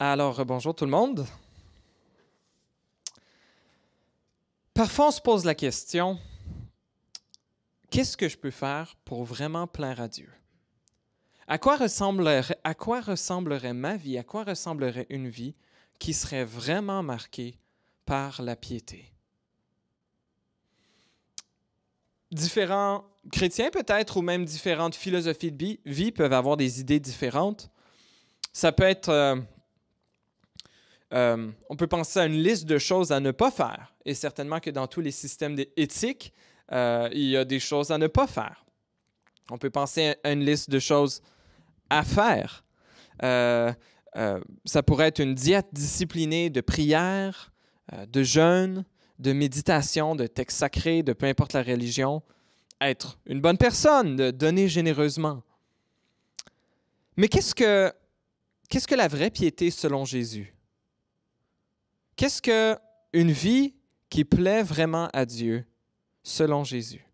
Alors, bonjour tout le monde. Parfois, on se pose la question, qu'est-ce que je peux faire pour vraiment plaire à Dieu? À quoi ressemblerait ma vie? À quoi ressemblerait une vie qui serait vraiment marquée par la piété? Différents chrétiens peut-être, ou même différentes philosophies de vie peuvent avoir des idées différentes. Ça peut être... on peut penser à une liste de choses à ne pas faire. Et certainement que dans tous les systèmes éthiques, il y a des choses à ne pas faire. On peut penser à une liste de choses à faire. Ça pourrait être une diète disciplinée de prière, de jeûne, de méditation, de textes sacrés, de peu importe la religion. Être une bonne personne, de donner généreusement. Mais qu'est-ce que la vraie piété selon Jésus? Qu'est-ce qu'une vie qui plaît vraiment à Dieu selon Jésus?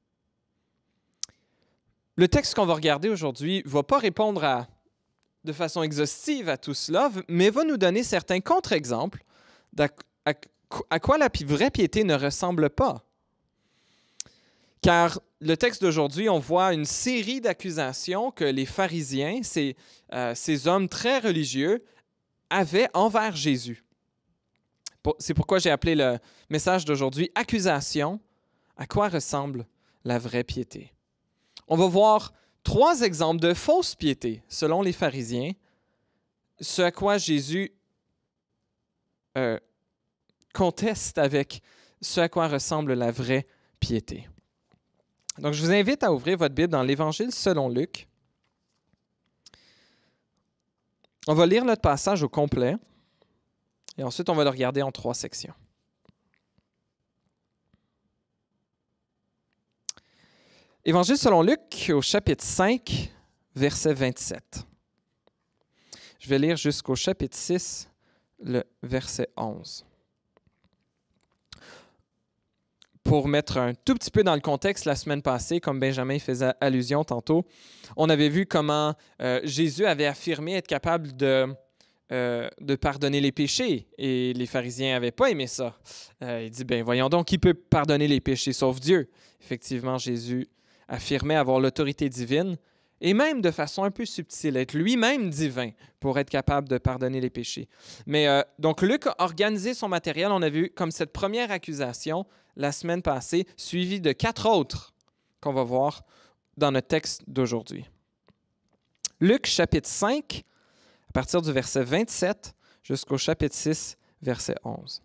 Le texte qu'on va regarder aujourd'hui ne va pas répondre de façon exhaustive à tout cela, mais va nous donner certains contre-exemples à quoi la vraie piété ne ressemble pas. Car le texte d'aujourd'hui, on voit une série d'accusations que les pharisiens, ces hommes très religieux, avaient envers Jésus. C'est pourquoi j'ai appelé le message d'aujourd'hui « Accusation, à quoi ressemble la vraie piété ?» On va voir 3 exemples de fausse piété, selon les pharisiens, ce à quoi Jésus conteste avec ce à quoi ressemble la vraie piété. Donc, je vous invite à ouvrir votre Bible dans l'Évangile selon Luc. On va lire notre passage au complet. Et ensuite, on va le regarder en 3 sections. Évangile selon Luc, au chapitre 5, verset 27. Je vais lire jusqu'au chapitre 6, le verset 11. Pour mettre un tout petit peu dans le contexte, la semaine passée, comme Benjamin faisait allusion tantôt, on avait vu comment Jésus avait affirmé être capable de pardonner les péchés. Et les pharisiens n'avaient pas aimé ça. Il dit, voyons donc, qui peut pardonner les péchés sauf Dieu? Effectivement, Jésus affirmait avoir l'autorité divine et même de façon un peu subtile, être lui-même divin pour être capable de pardonner les péchés. Mais donc, Luc a organisé son matériel. On a vu comme cette première accusation la semaine passée, suivie de 4 autres qu'on va voir dans notre texte d'aujourd'hui. Luc, chapitre 5, à partir du verset 27 jusqu'au chapitre 6, verset 11.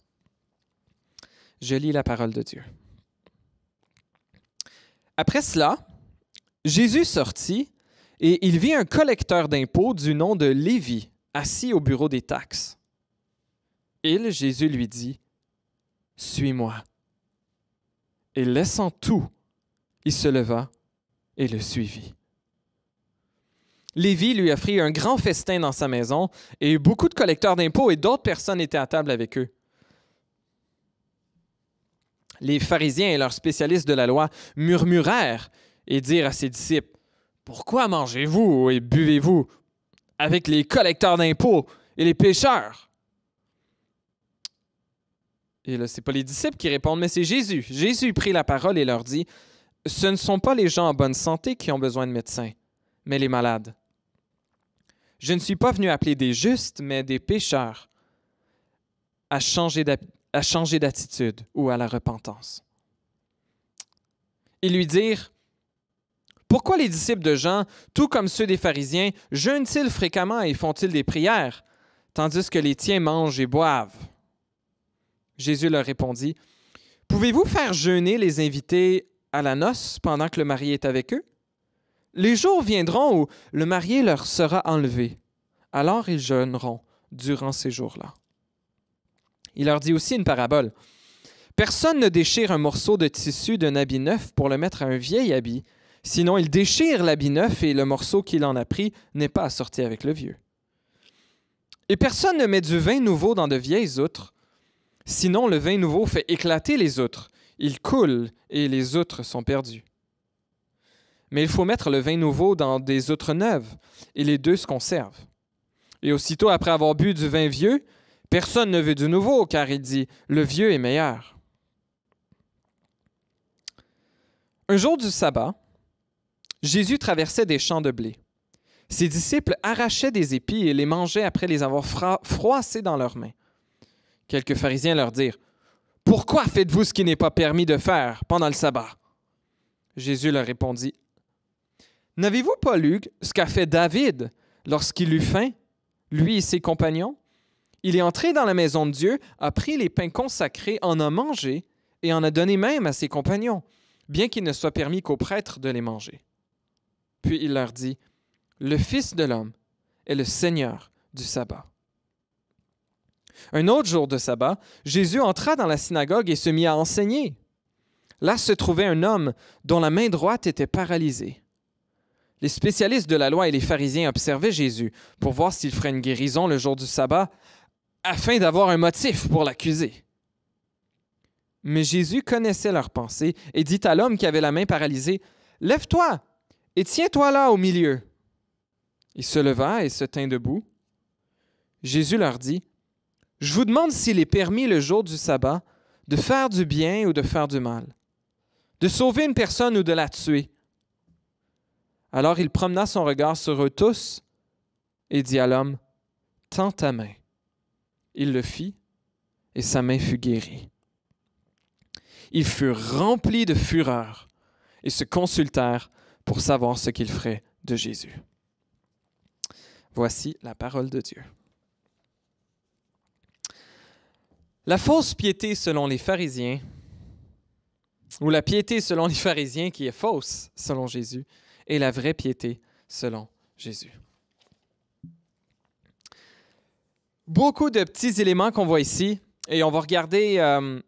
Je lis la parole de Dieu. Après cela, Jésus sortit et il vit un collecteur d'impôts du nom de Lévi, assis au bureau des taxes. Jésus lui dit, « Suis-moi. » Et laissant tout, il se leva et le suivit. Lévi lui offrit un grand festin dans sa maison et beaucoup de collecteurs d'impôts et d'autres personnes étaient à table avec eux. Les pharisiens et leurs spécialistes de la loi murmurèrent et dirent à ses disciples, « Pourquoi mangez-vous et buvez-vous avec les collecteurs d'impôts et les pécheurs? » Et là, ce n'est pas les disciples qui répondent, mais c'est Jésus. Jésus prit la parole et leur dit, « Ce ne sont pas les gens en bonne santé qui ont besoin de médecins, mais les malades. Je ne suis pas venu appeler des justes, mais des pécheurs à changer d'attitude ou à la repentance. » Ils lui dirent, « Pourquoi les disciples de Jean, tout comme ceux des pharisiens, jeûnent-ils fréquemment et font-ils des prières, tandis que les tiens mangent et boivent? » Jésus leur répondit, « Pouvez-vous faire jeûner les invités à la noce pendant que le marié est avec eux? Les jours viendront où le marié leur sera enlevé. Alors ils jeûneront durant ces jours-là. » Il leur dit aussi une parabole. « Personne ne déchire un morceau de tissu d'un habit neuf pour le mettre à un vieil habit. Sinon, il déchire l'habit neuf et le morceau qu'il en a pris n'est pas assorti avec le vieux. Et personne ne met du vin nouveau dans de vieilles outres. Sinon, le vin nouveau fait éclater les outres. Il coule et les outres sont perdues. Mais il faut mettre le vin nouveau dans des outres neuves, et les deux se conservent. Et aussitôt après avoir bu du vin vieux, personne ne veut du nouveau, car il dit, le vieux est meilleur. Un jour du sabbat, Jésus traversait des champs de blé. Ses disciples arrachaient des épis et les mangeaient après les avoir froissés dans leurs mains. Quelques pharisiens leur dirent, « Pourquoi faites-vous ce qui n'est pas permis de faire pendant le sabbat? » Jésus leur répondit, « N'avez-vous pas lu ce qu'a fait David lorsqu'il eut faim, lui et ses compagnons? Il est entré dans la maison de Dieu, a pris les pains consacrés, en a mangé et en a donné même à ses compagnons, bien qu'il ne soit permis qu'aux prêtres de les manger. » Puis il leur dit, « Le Fils de l'homme est le Seigneur du sabbat. » Un autre jour de sabbat, Jésus entra dans la synagogue et se mit à enseigner. Là se trouvait un homme dont la main droite était paralysée. Les spécialistes de la loi et les pharisiens observaient Jésus pour voir s'il ferait une guérison le jour du sabbat, afin d'avoir un motif pour l'accuser. Mais Jésus connaissait leurs pensées et dit à l'homme qui avait la main paralysée, « Lève-toi et tiens-toi là au milieu. » Il se leva et se tint debout. Jésus leur dit, « Je vous demande s'il est permis le jour du sabbat de faire du bien ou de faire du mal, de sauver une personne ou de la tuer. » Alors il promena son regard sur eux tous et dit à l'homme, « Tends ta main. » Il le fit et sa main fut guérie. Ils furent remplis de fureur et se consultèrent pour savoir ce qu'ils feraient de Jésus. Voici la parole de Dieu. La fausse piété selon les pharisiens, ou la piété selon les pharisiens qui est fausse selon Jésus, et la vraie piété selon Jésus. Beaucoup de petits éléments qu'on voit ici, et on va regarder,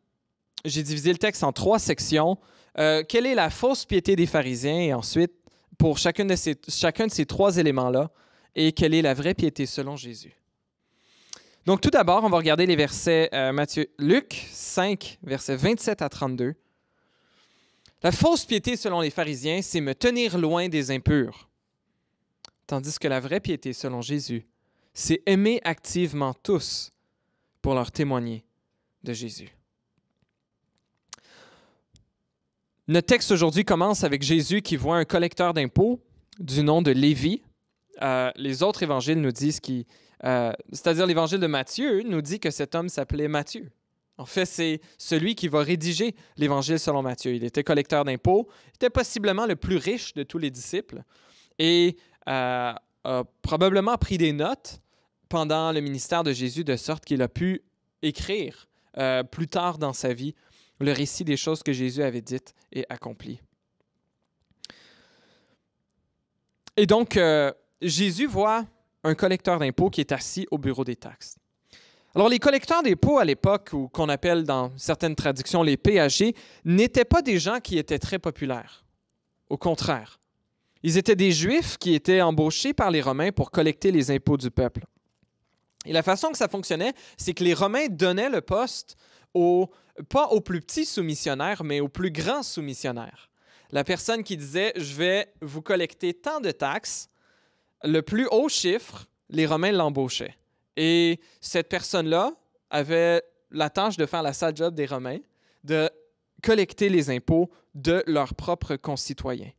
j'ai divisé le texte en 3 sections. Quelle est la fausse piété des pharisiens? Et ensuite, pour chacun de ces 3 éléments-là, et quelle est la vraie piété selon Jésus? Donc, tout d'abord, on va regarder les versets Luc 5, versets 27 à 32. La fausse piété selon les pharisiens, c'est me tenir loin des impurs. Tandis que la vraie piété selon Jésus, c'est aimer activement tous pour leur témoigner de Jésus. Notre texte aujourd'hui commence avec Jésus qui voit un collecteur d'impôts du nom de Lévi. Les autres évangiles nous disent c'est-à-dire l'évangile de Matthieu nous dit que cet homme s'appelait Matthieu. En fait, c'est celui qui va rédiger l'évangile selon Matthieu. Il était collecteur d'impôts, il était possiblement le plus riche de tous les disciples et a probablement pris des notes pendant le ministère de Jésus de sorte qu'il a pu écrire plus tard dans sa vie le récit des choses que Jésus avait dites et accomplies. Et donc, Jésus voit un collecteur d'impôts qui est assis au bureau des taxes. Alors, les collecteurs d'impôts à l'époque, ou qu'on appelle dans certaines traductions les péagers, n'étaient pas des gens qui étaient très populaires. Au contraire, ils étaient des Juifs qui étaient embauchés par les Romains pour collecter les impôts du peuple. Et la façon que ça fonctionnait, c'est que les Romains donnaient le poste pas aux plus petits soumissionnaires, mais aux plus grands soumissionnaires. La personne qui disait « Je vais vous collecter tant de taxes », le plus haut chiffre, les Romains l'embauchaient. Et cette personne-là avait la tâche de faire la sale job des Romains, de collecter les impôts de leurs propres concitoyens.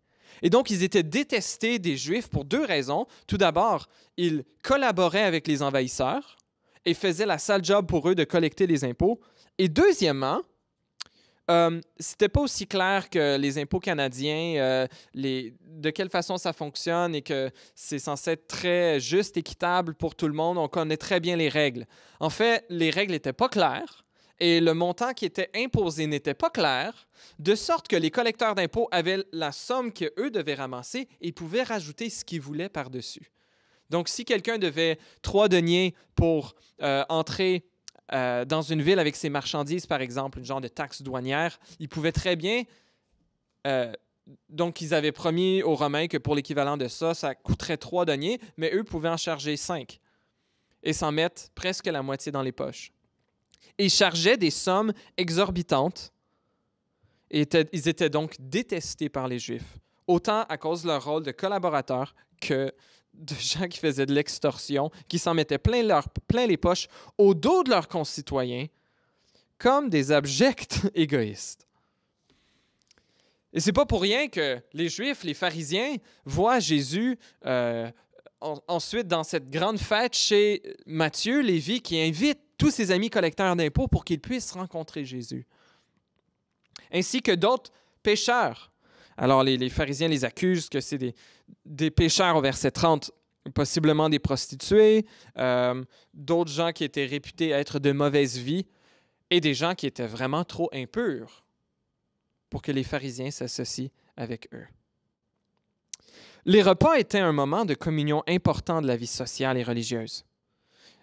Et donc, ils étaient détestés des Juifs pour 2 raisons. Tout d'abord, ils collaboraient avec les envahisseurs et faisaient la sale job pour eux de collecter les impôts. Et deuxièmement, c'était pas aussi clair que les impôts canadiens, de quelle façon ça fonctionne et que c'est censé être très juste, équitable pour tout le monde. On connaît très bien les règles. En fait, les règles n'étaient pas claires et le montant qui était imposé n'était pas clair, de sorte que les collecteurs d'impôts avaient la somme qu'eux devaient ramasser et pouvaient rajouter ce qu'ils voulaient par-dessus. Donc, si quelqu'un devait 3 deniers pour entrer dans une ville avec ses marchandises, par exemple, une genre de taxe douanière, ils pouvaient très bien... donc, ils avaient promis aux Romains que pour l'équivalent de ça, ça coûterait 3 deniers, mais eux pouvaient en charger 5 et s'en mettre presque la moitié dans les poches. Et ils chargeaient des sommes exorbitantes et ils étaient donc détestés par les Juifs, autant à cause de leur rôle de collaborateurs que de gens qui faisaient de l'extorsion, qui s'en mettaient plein les poches au dos de leurs concitoyens, comme des abjects égoïstes. Et c'est pas pour rien que les Juifs, les pharisiens, voient Jésus ensuite dans cette grande fête chez Matthieu, Lévi, qui invite tous ses amis collecteurs d'impôts pour qu'ils puissent rencontrer Jésus. Ainsi que d'autres pécheurs. Alors les pharisiens les accusent que c'est des pécheurs au verset 30, possiblement des prostituées, d'autres gens qui étaient réputés être de mauvaise vie et des gens qui étaient vraiment trop impurs pour que les pharisiens s'associent avec eux. Les repas étaient un moment de communion important de la vie sociale et religieuse.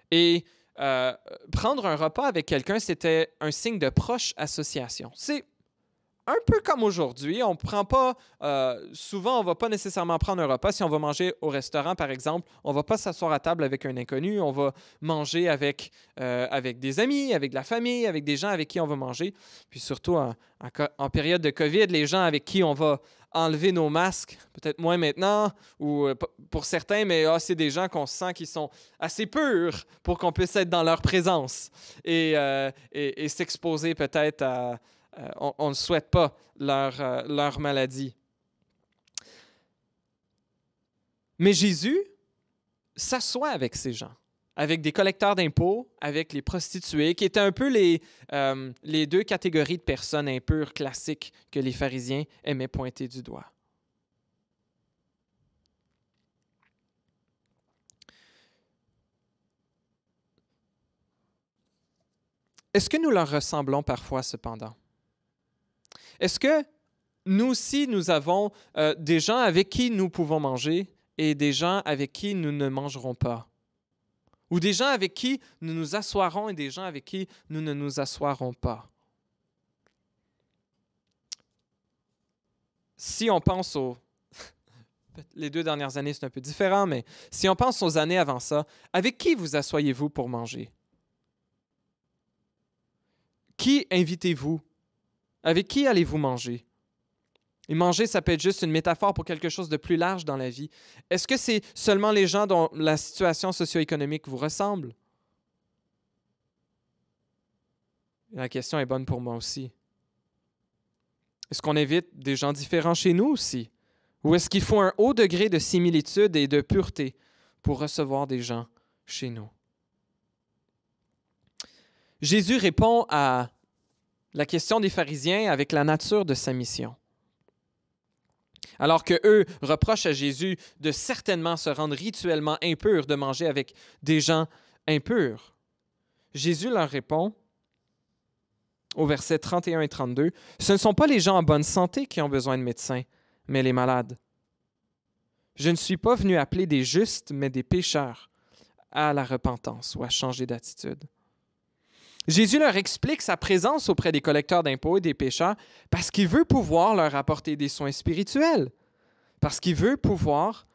Et prendre un repas avec quelqu'un, c'était un signe de proche association. C'est un peu comme aujourd'hui, on prend pas, souvent on ne va pas nécessairement prendre un repas. Si on va manger au restaurant, par exemple, on ne va pas s'asseoir à table avec un inconnu, on va manger avec des amis, avec de la famille, avec des gens avec qui on va manger. Puis surtout en période de COVID, les gens avec qui on va enlever nos masques, peut-être moins maintenant, ou pour certains, mais c'est des gens qu'on sent qui sont assez purs pour qu'on puisse être dans leur présence et s'exposer peut-être à... on ne souhaite pas leur maladie. Mais Jésus s'assoit avec ces gens, avec des collecteurs d'impôts, avec les prostituées, qui étaient un peu les deux catégories de personnes impures classiques que les pharisiens aimaient pointer du doigt. Est-ce que nous leur ressemblons parfois cependant? Est-ce que nous aussi, nous avons des gens avec qui nous pouvons manger et des gens avec qui nous ne mangerons pas? Ou des gens avec qui nous nous assoirons et des gens avec qui nous ne nous assoirons pas? Si on pense les 2 dernières années, c'est un peu différent, mais si on pense aux années avant ça, avec qui vous asseyez-vous pour manger? Qui invitez-vous? Avec qui allez-vous manger? Et manger, ça peut être juste une métaphore pour quelque chose de plus large dans la vie. Est-ce que c'est seulement les gens dont la situation socio-économique vous ressemble? La question est bonne pour moi aussi. Est-ce qu'on invite des gens différents chez nous aussi? Ou est-ce qu'il faut un haut degré de similitude et de pureté pour recevoir des gens chez nous? Jésus répond à la question des pharisiens avec la nature de sa mission. Alors qu'eux reprochent à Jésus de certainement se rendre rituellement impur, de manger avec des gens impurs, Jésus leur répond au verset 31 et 32, « Ce ne sont pas les gens en bonne santé qui ont besoin de médecins, mais les malades. Je ne suis pas venu appeler des justes, mais des pécheurs à la repentance ou à changer d'attitude. » Jésus leur explique sa présence auprès des collecteurs d'impôts et des pécheurs parce qu'il veut pouvoir leur apporter des soins spirituels, parce qu'il veut pouvoir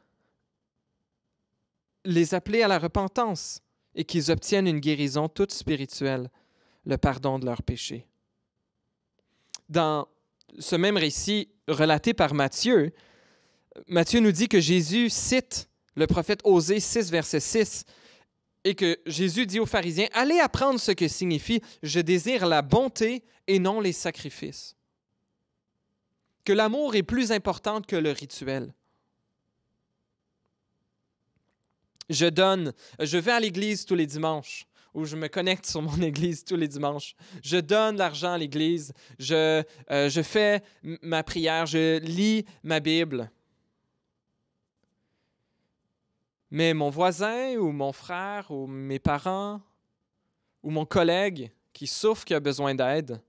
les appeler à la repentance et qu'ils obtiennent une guérison toute spirituelle, le pardon de leurs péchés. Dans ce même récit relaté par Matthieu, Matthieu nous dit que Jésus cite le prophète Osée 6, verset 6, et que Jésus dit aux pharisiens, « Allez apprendre ce que signifie « Je désire la bonté et non les sacrifices ». Que l'amour est plus important que le rituel. Je vais à l'église tous les dimanches, ou je me connecte sur mon église tous les dimanches. Je donne l'argent à l'église, je fais ma prière, je lis ma Bible. Mais mon voisin ou mon frère ou mes parents ou mon collègue qui souffre, qui a besoin d'aide,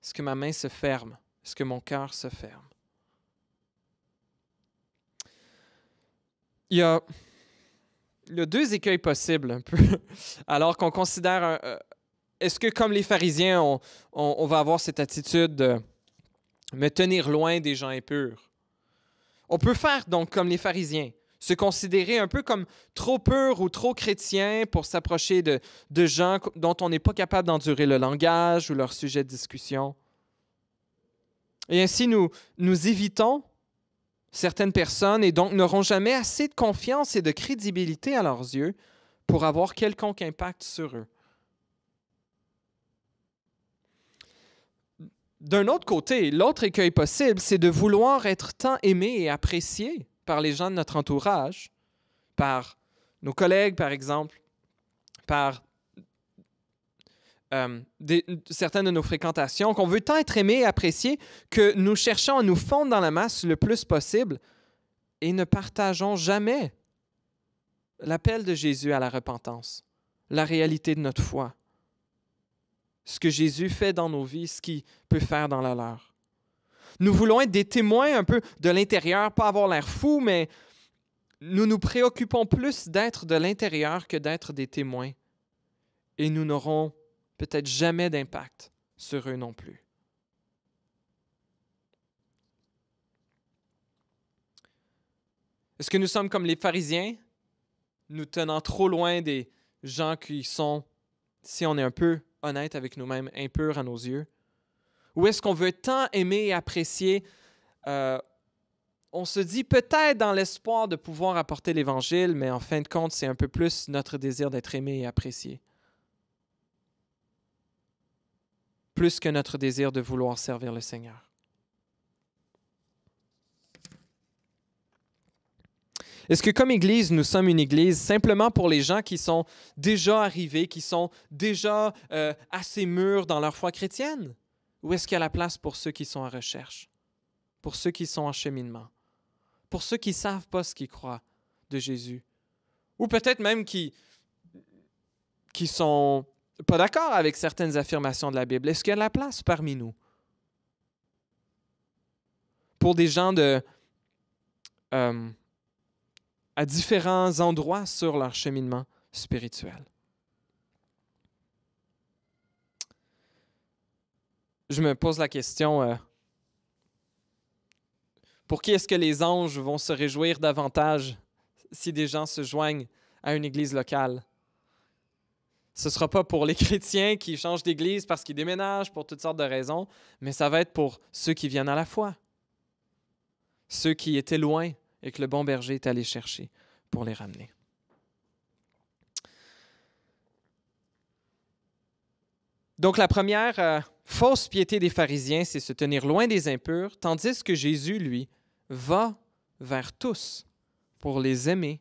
est-ce que ma main se ferme? Est-ce que mon cœur se ferme? Il y a 2 écueils possibles un peu. Alors qu'on considère, est-ce que comme les pharisiens, on va avoir cette attitude de me tenir loin des gens impurs? On peut faire donc comme les pharisiens, se considérer un peu comme trop pur ou trop chrétien pour s'approcher de gens dont on n'est pas capable d'endurer le langage ou leur sujet de discussion. Et ainsi, nous évitons certaines personnes et donc n'auront jamais assez de confiance et de crédibilité à leurs yeux pour avoir quelconque impact sur eux. D'un autre côté, l'autre écueil possible, c'est de vouloir être tant aimé et apprécié par les gens de notre entourage, par nos collègues, par exemple, par certaines de nos fréquentations, qu'on veut tant être aimé et apprécié que nous cherchons à nous fondre dans la masse le plus possible et ne partageons jamais l'appel de Jésus à la repentance, la réalité de notre foi, ce que Jésus fait dans nos vies, ce qu'il peut faire dans la leur. Nous voulons être des témoins un peu de l'intérieur, pas avoir l'air fou, mais nous nous préoccupons plus d'être de l'intérieur que d'être des témoins. Et nous n'aurons peut-être jamais d'impact sur eux non plus. Est-ce que nous sommes comme les pharisiens, nous tenant trop loin des gens qui sont, si on est un peu honnête avec nous-mêmes, impurs à nos yeux? Ou est-ce qu'on veut tant aimer et apprécier, on se dit peut-être dans l'espoir de pouvoir apporter l'Évangile, mais en fin de compte, c'est un peu plus notre désir d'être aimé et apprécié, plus que notre désir de vouloir servir le Seigneur. Est-ce que comme Église, nous sommes une Église simplement pour les gens qui sont déjà arrivés, qui sont déjà assez mûrs dans leur foi chrétienne? Ou est-ce qu'il y a la place pour ceux qui sont en recherche, pour ceux qui sont en cheminement, pour ceux qui ne savent pas ce qu'ils croient de Jésus? Ou peut-être même qui sont pas d'accord avec certaines affirmations de la Bible. Est-ce qu'il y a de la place parmi nous pour des gens à différents endroits sur leur cheminement spirituel? Je me pose la question, pour qui est-ce que les anges vont se réjouir davantage si des gens se joignent à une église locale? Ce ne sera pas pour les chrétiens qui changent d'église parce qu'ils déménagent pour toutes sortes de raisons, mais ça va être pour ceux qui viennent à la foi, ceux qui étaient loin et que le bon berger est allé chercher pour les ramener. Donc la première fausse piété des pharisiens, c'est se tenir loin des impurs, tandis que Jésus, lui, va vers tous pour les aimer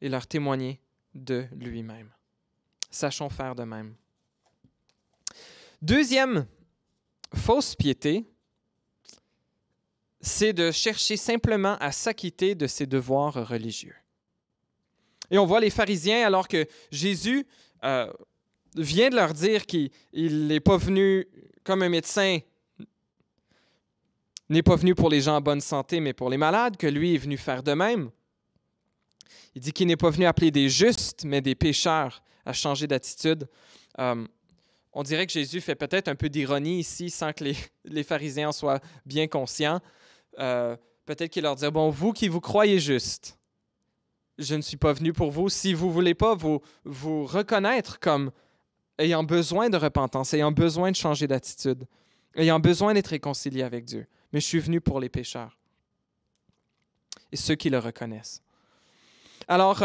et leur témoigner de lui-même. Sachons faire de même. Deuxième fausse piété, c'est de chercher simplement à s'acquitter de ses devoirs religieux. Et on voit les pharisiens, alors que Jésus vient de leur dire qu'il n'est pas venu comme un médecin, n'est pas venu pour les gens en bonne santé, mais pour les malades, que lui est venu faire de même. Il dit qu'il n'est pas venu appeler des justes, mais des pécheurs à changer d'attitude. On dirait que Jésus fait peut-être un peu d'ironie ici, sans que les pharisiens en soient bien conscients. Peut-être qu'il leur dit, bon, vous qui vous croyez juste, je ne suis pas venu pour vous. Si vous ne voulez pas vous reconnaître comme ayant besoin de repentance, ayant besoin de changer d'attitude, ayant besoin d'être réconcilié avec Dieu, mais je suis venu pour les pécheurs et ceux qui le reconnaissent. Alors,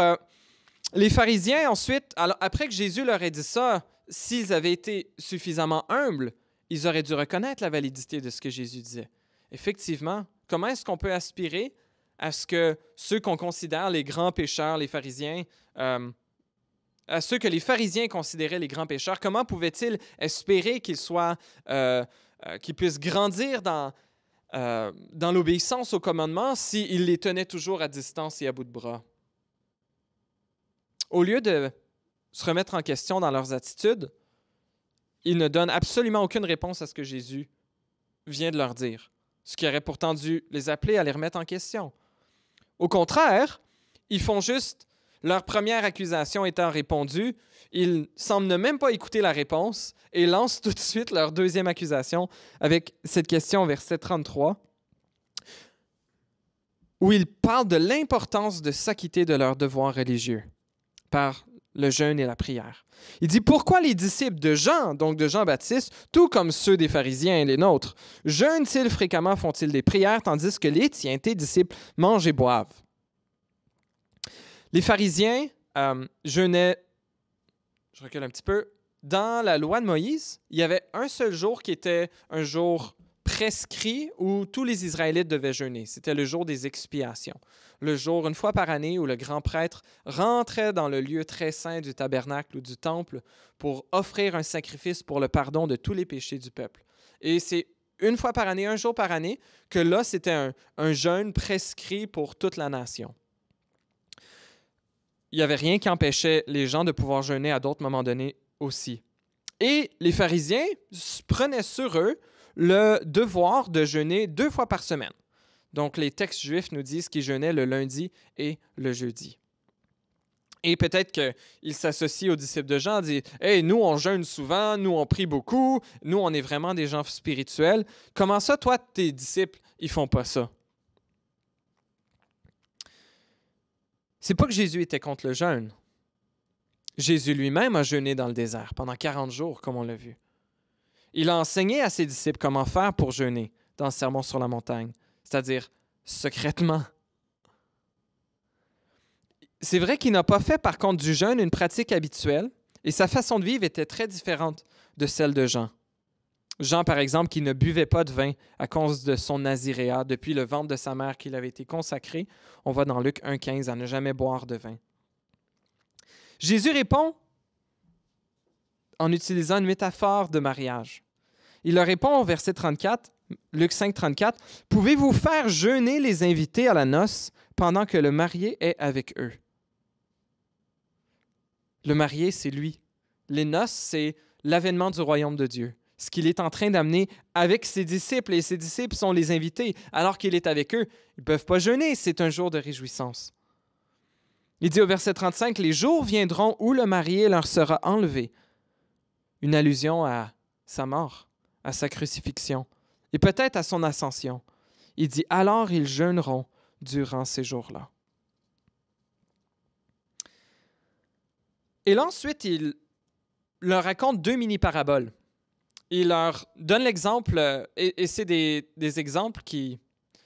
les pharisiens, ensuite, après que Jésus leur ait dit ça, s'ils avaient été suffisamment humbles, ils auraient dû reconnaître la validité de ce que Jésus disait. Effectivement, comment est-ce qu'on peut aspirer à ce que ceux qu'on considère les grands pécheurs, les pharisiens, à ceux que les pharisiens considéraient les grands pécheurs, comment pouvaient-ils espérer qu'ils puissent grandir dans l'obéissance aux commandements s'ils les tenaient toujours à distance et à bout de bras? Au lieu de se remettre en question dans leurs attitudes, ils ne donnent absolument aucune réponse à ce que Jésus vient de leur dire, ce qui aurait pourtant dû les appeler à les remettre en question. Au contraire, ils font juste, leur première accusation étant répondue, ils semblent ne même pas écouter la réponse et lancent tout de suite leur deuxième accusation avec cette question au verset 33, où ils parlent de l'importance de s'acquitter de leurs devoirs religieux par le jeûne et la prière. Il dit, pourquoi les disciples de Jean, donc de Jean-Baptiste, tout comme ceux des pharisiens et les nôtres, jeûnent-ils fréquemment, font-ils des prières, tandis que les tiens, tes disciples, mangent et boivent? Les pharisiens jeûnaient, je recule un petit peu, dans la loi de Moïse, il y avait un seul jour qui était un jour prescrit où tous les Israélites devaient jeûner. C'était le jour des expiations. Le jour, une fois par année, où le grand prêtre rentrait dans le lieu très saint du tabernacle ou du temple pour offrir un sacrifice pour le pardon de tous les péchés du peuple. Et c'est une fois par année, un jour par année, que là, c'était un jeûne prescrit pour toute la nation. Il n'y avait rien qui empêchait les gens de pouvoir jeûner à d'autres moments donnés aussi. Et les pharisiens prenaient sur eux le devoir de jeûner 2 fois par semaine. Donc, les textes juifs nous disent qu'ils jeûnaient le lundi et le jeudi. Et peut-être qu'ils s'associent aux disciples de Jean, disent « Hey, nous, on jeûne souvent, nous, on prie beaucoup, nous, on est vraiment des gens spirituels. Comment ça, toi, tes disciples, ils font pas ça? » C'est pas que Jésus était contre le jeûne. Jésus lui-même a jeûné dans le désert pendant 40 jours, comme on l'a vu. Il a enseigné à ses disciples comment faire pour jeûner dans le Sermon sur la montagne, c'est-à-dire secrètement. C'est vrai qu'il n'a pas fait, par contre, du jeûne une pratique habituelle, et sa façon de vivre était très différente de celle de Jean. Jean, par exemple, qui ne buvait pas de vin à cause de son naziréat depuis le ventre de sa mère qu'il avait été consacré. On voit dans Luc 1,15 à ne jamais boire de vin. Jésus répond en utilisant une métaphore de mariage. Il leur répond au verset 34, Luc 5, 34, « Pouvez-vous faire jeûner les invités à la noce pendant que le marié est avec eux? » Le marié, c'est lui. Les noces, c'est l'avènement du royaume de Dieu. Ce qu'il est en train d'amener avec ses disciples, et ses disciples sont les invités. Alors qu'il est avec eux, ils ne peuvent pas jeûner, c'est un jour de réjouissance. Il dit au verset 35, « Les jours viendront où le marié leur sera enlevé. » Une allusion à sa mort, à sa crucifixion, et peut-être à son ascension. Il dit, « Alors ils jeûneront durant ces jours-là. » Et là, ensuite, il leur raconte 2 mini-paraboles. Il leur donne l'exemple, et c'est des exemples qui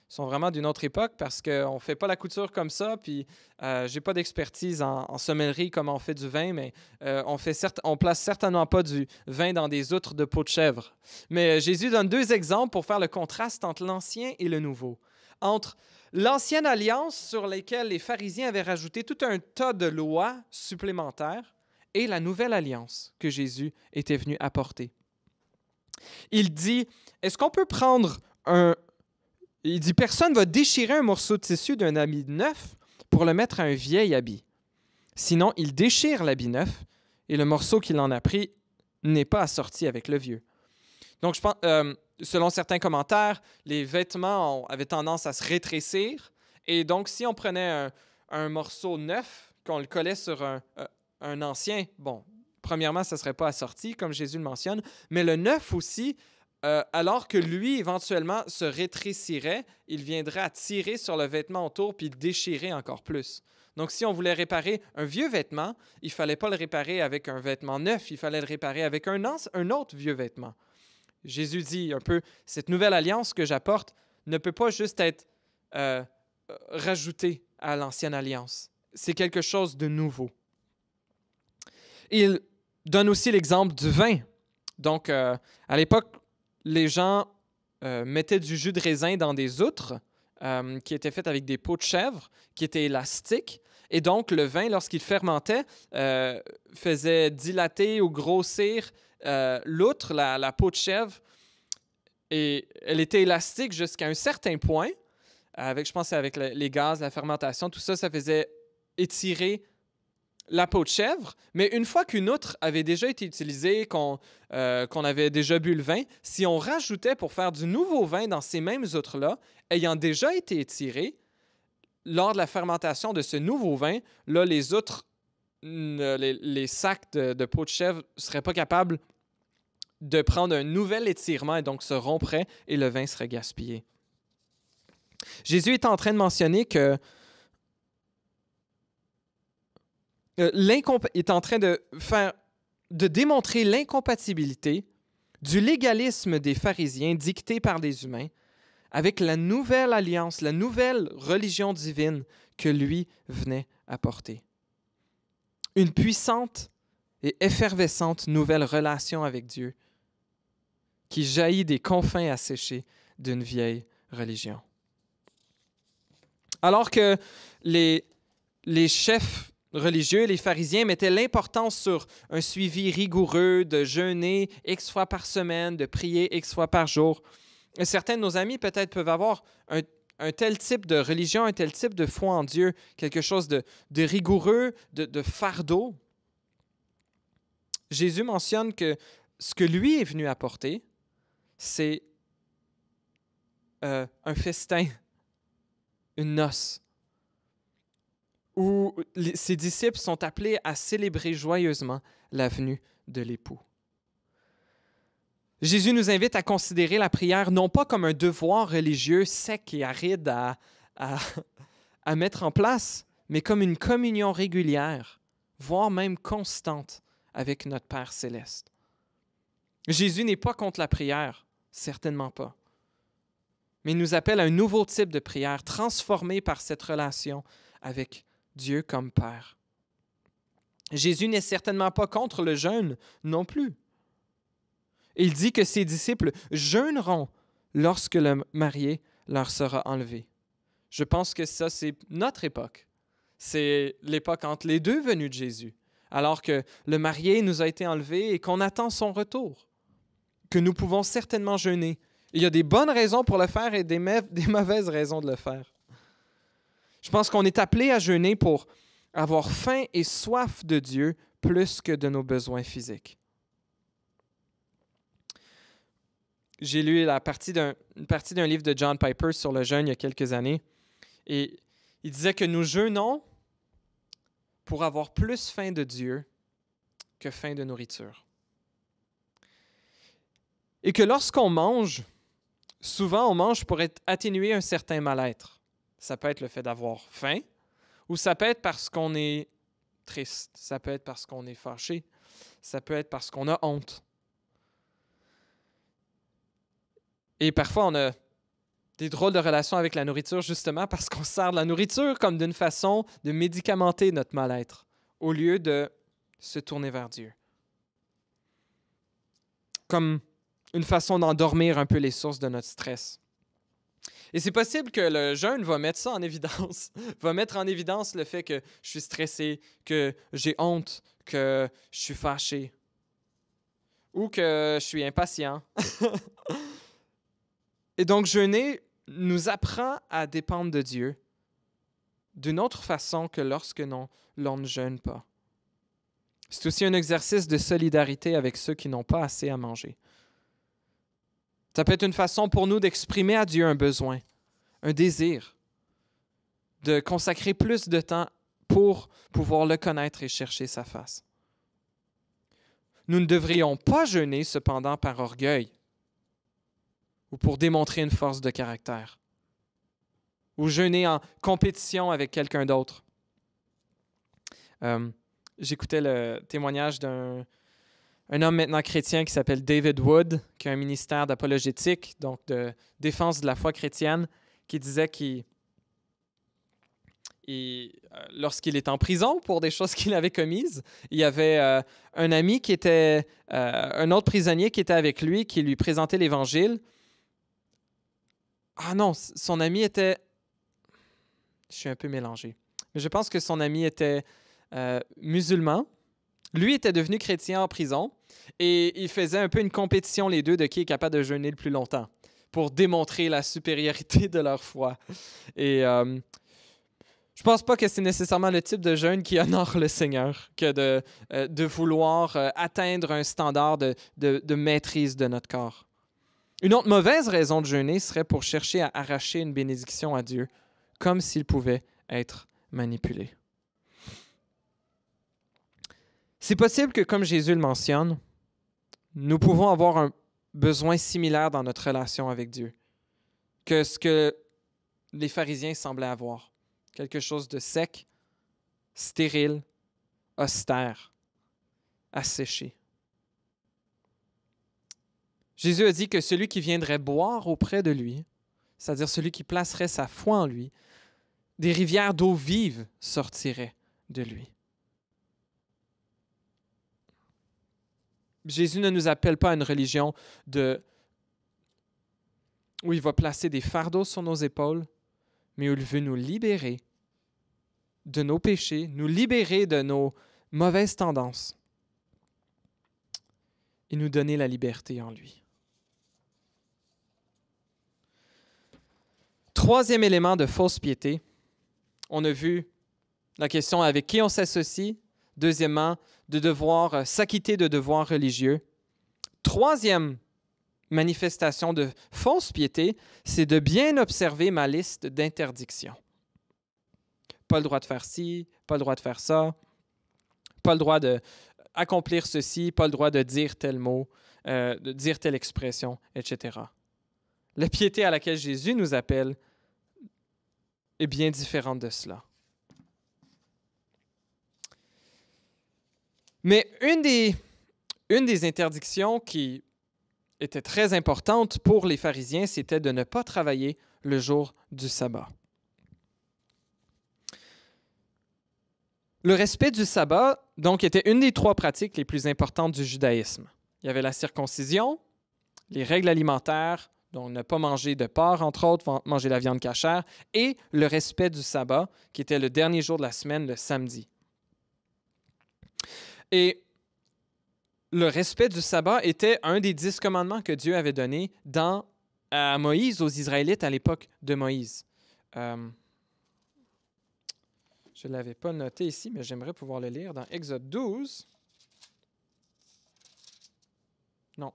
sont vraiment d'une autre époque parce qu'on ne fait pas la couture comme ça, puis je n'ai pas d'expertise en sommellerie comme on fait du vin, mais on place certainement pas du vin dans des outres de peau de chèvre. Mais Jésus donne 2 exemples pour faire le contraste entre l'Ancien et le Nouveau. Entre l'Ancienne Alliance sur laquelle les pharisiens avaient rajouté tout un tas de lois supplémentaires et la Nouvelle Alliance que Jésus était venu apporter. Il dit, est-ce qu'on peut prendre Il dit, personne ne va déchirer un morceau de tissu d'un habit neuf pour le mettre à un vieil habit. Sinon, il déchire l'habit neuf et le morceau qu'il en a pris n'est pas assorti avec le vieux. Donc, je pense, selon certains commentaires, les vêtements avaient tendance à se rétrécir. Et donc, si on prenait un morceau neuf, qu'on le collait sur un ancien, bon, premièrement, ça ne serait pas assorti, comme Jésus le mentionne, mais le neuf aussi, alors que lui, éventuellement, se rétrécirait, il viendrait à tirer sur le vêtement autour puis le déchirer encore plus. Donc, si on voulait réparer un vieux vêtement, il ne fallait pas le réparer avec un vêtement neuf, il fallait le réparer avec un autre vieux vêtement. Jésus dit un peu, cette nouvelle alliance que j'apporte ne peut pas juste être rajoutée à l'ancienne alliance. C'est quelque chose de nouveau. Il donne aussi l'exemple du vin. Donc, à l'époque, les gens mettaient du jus de raisin dans des outres qui étaient faites avec des peaux de chèvre, qui étaient élastiques. Et donc, le vin, lorsqu'il fermentait, faisait dilater ou grossir l'outre, la peau de chèvre. Et elle était élastique jusqu'à un certain point. Je pense avec les gaz, la fermentation, tout ça, ça faisait étirer la peau de chèvre, mais une fois qu'une outre avait déjà été utilisée, qu'on avait déjà bu le vin, si on rajoutait pour faire du nouveau vin dans ces mêmes outres-là, ayant déjà été étirées, lors de la fermentation de ce nouveau vin, là, les outres, les sacs de peau de chèvre ne seraient pas capables de prendre un nouvel étirement et donc se rompraient et le vin serait gaspillé. Jésus est en train de mentionner que est en train de démontrer l'incompatibilité du légalisme des pharisiens dicté par des humains avec la nouvelle alliance, la nouvelle religion divine que lui venait apporter. Une puissante et effervescente nouvelle relation avec Dieu qui jaillit des confins asséchés d'une vieille religion. Alors que les chefs religieux, les pharisiens, mettaient l'importance sur un suivi rigoureux de jeûner X fois par semaine, de prier X fois par jour, certains de nos amis peut-être peuvent avoir un tel type de religion, un tel type de foi en Dieu, quelque chose de rigoureux, de fardeau. Jésus mentionne que ce que lui est venu apporter, c'est un festin, une noce, où ses disciples sont appelés à célébrer joyeusement la venue de l'époux. Jésus nous invite à considérer la prière non pas comme un devoir religieux sec et aride à mettre en place, mais comme une communion régulière, voire même constante avec notre Père céleste. Jésus n'est pas contre la prière, certainement pas, mais il nous appelle à un nouveau type de prière transformé par cette relation avec Dieu comme Père. Jésus n'est certainement pas contre le jeûne non plus. Il dit que ses disciples jeûneront lorsque le marié leur sera enlevé. Je pense que ça, c'est notre époque. C'est l'époque entre les deux venues de Jésus, alors que le marié nous a été enlevé et qu'on attend son retour, que nous pouvons certainement jeûner. Il y a des bonnes raisons pour le faire et des mauvaises raisons de le faire. Je pense qu'on est appelé à jeûner pour avoir faim et soif de Dieu plus que de nos besoins physiques. J'ai lu une partie d'un livre de John Piper sur le jeûne il y a quelques années. Et il disait que nous jeûnons pour avoir plus faim de Dieu que faim de nourriture. Et que lorsqu'on mange, souvent on mange pour atténuer un certain mal-être. Ça peut être le fait d'avoir faim, ou ça peut être parce qu'on est triste, ça peut être parce qu'on est fâché, ça peut être parce qu'on a honte. Et parfois, on a des drôles de relations avec la nourriture justement parce qu'on sert de la nourriture comme d'une façon de médicamenter notre mal-être au lieu de se tourner vers Dieu. Comme une façon d'endormir un peu les sources de notre stress. Et c'est possible que le jeûne va mettre ça en évidence, va mettre en évidence le fait que je suis stressé, que j'ai honte, que je suis fâché ou que je suis impatient. Et donc, jeûner nous apprend à dépendre de Dieu d'une autre façon que lorsque l'on ne jeûne pas. C'est aussi un exercice de solidarité avec ceux qui n'ont pas assez à manger. Ça peut être une façon pour nous d'exprimer à Dieu un besoin, un désir, de consacrer plus de temps pour pouvoir le connaître et chercher sa face. Nous ne devrions pas jeûner cependant par orgueil, ou pour démontrer une force de caractère, ou jeûner en compétition avec quelqu'un d'autre. J'écoutais le témoignage d'un homme maintenant chrétien qui s'appelle David Wood, qui a un ministère d'apologétique, donc de défense de la foi chrétienne, qui disait lorsqu'il était en prison pour des choses qu'il avait commises, il y avait un ami qui était, un autre prisonnier qui était avec lui, qui lui présentait l'Évangile. Ah non, son ami était... Je suis un peu mélangé. Mais je pense que son ami était musulman. Lui était devenu chrétien en prison et il faisait un peu une compétition, les deux, de qui est capable de jeûner le plus longtemps pour démontrer la supériorité de leur foi. Et je pense pas que c'est nécessairement le type de jeûne qui honore le Seigneur que de vouloir atteindre un standard de maîtrise de notre corps. Une autre mauvaise raison de jeûner serait pour chercher à arracher une bénédiction à Dieu, comme s'il pouvait être manipulé. C'est possible que, comme Jésus le mentionne, nous pouvons avoir un besoin similaire dans notre relation avec Dieu que ce que les pharisiens semblaient avoir. Quelque chose de sec, stérile, austère, asséché. Jésus a dit que celui qui viendrait boire auprès de lui, c'est-à-dire celui qui placerait sa foi en lui, des rivières d'eau vive sortiraient de lui. Jésus ne nous appelle pas à une religion où il va placer des fardeaux sur nos épaules, mais où il veut nous libérer de nos péchés, nous libérer de nos mauvaises tendances et nous donner la liberté en lui. Troisième élément de fausse piété, on a vu la question avec qui on s'associe. Deuxièmement, de devoir s'acquitter de devoirs religieux. Troisième manifestation de fausse piété, c'est de bien observer ma liste d'interdictions. Pas le droit de faire ci, pas le droit de faire ça, pas le droit d'accomplir ceci, pas le droit de dire tel mot, de dire telle expression, etc. La piété à laquelle Jésus nous appelle est bien différente de cela. Mais une des interdictions qui était très importante pour les pharisiens, c'était de ne pas travailler le jour du sabbat. Le respect du sabbat, donc, était une des trois pratiques les plus importantes du judaïsme. Il y avait la circoncision, les règles alimentaires, donc ne pas manger de porc, entre autres, manger la viande cachère, et le respect du sabbat, qui était le dernier jour de la semaine, le samedi. Et le respect du sabbat était un des 10 commandements que Dieu avait donnés à Moïse, aux Israélites à l'époque de Moïse. Je ne l'avais pas noté ici, mais j'aimerais pouvoir le lire dans Exode 12. Non,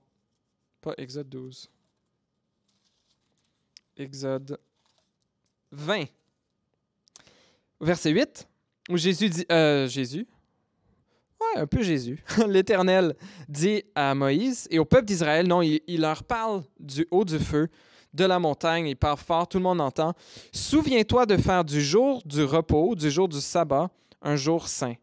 pas Exode 12. Exode 20. Verset 8, où Jésus dit... un peu Jésus. L'Éternel dit à Moïse et au peuple d'Israël, non, il leur parle du haut du feu, de la montagne, il parle fort, tout le monde entend. « Souviens-toi de faire du jour du repos, du jour du sabbat, un jour saint.